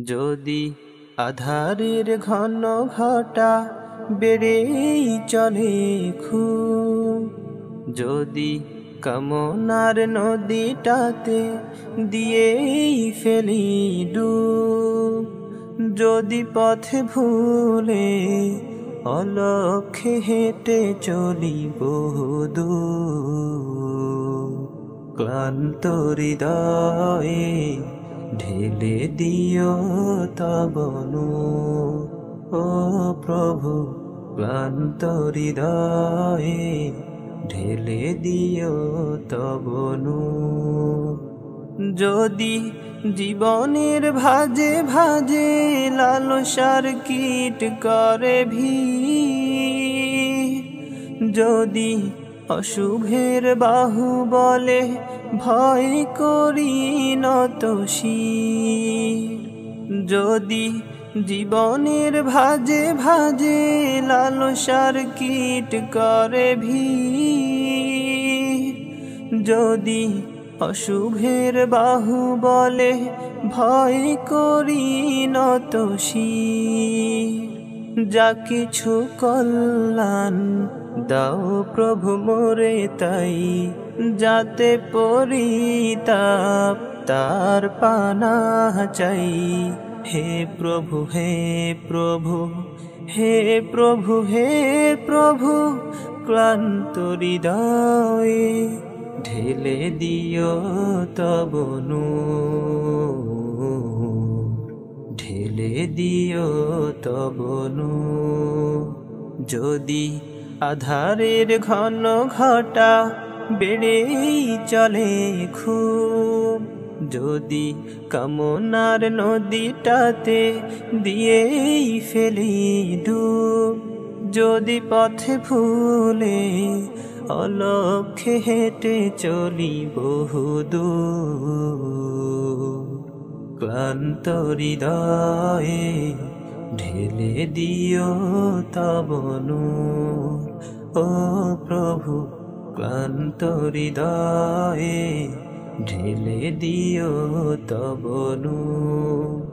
যদি আধারের ঘন ঘটা বেড়েই চলে খুব, যদি কামনার নদীটাতে দিয়েই ফেলি ডুব, যদি পথে ভুলে অলক্ষ্যে হেঁটে চলি বহুদূর, ক্লান্ত হৃদয়ে ঢেলে দিও তব নূর। ও প্রভু, ক্লান্ত হৃদয়ে ঢেলে দিও তব নূর। যদি জীবনের ভাজে ভাজে লালসার কীট করে ভিড়, যদি অশুভের বাহু বলে ভয় করি নত শির, যদি জীবনের ভাজে ভাজে লালসার কীট করে ভিড়, যদি অশুভের বাহু বলে ভয় করি নত শির, যা কিছু কল্যাণ দাও প্রভু মোরে তাই, যাতে পরিতাপ তার পানা চাই। হে প্রভু, হে প্রভু, হে প্রভু, হে প্রভু, ক্লান্ত হৃদয়ে ঢেলে দিও তব নূর, ঢেলে দিও তব নূর। যদি আধারের ঘন ঘটা বেড়েই চলে খুব, যদি কামনার নদীটাতে দিয়েই ফেলি ডুব, যদি পথে ভুলে অলক্ষ্যে হেঁটে চলি বহুদূর, ক্লান্ত হৃদয়ে ঢেলে দিও তব নূর। ও প্রভু, ক্লান্ত হৃদয়ে ঢেলে দিও তব নূর।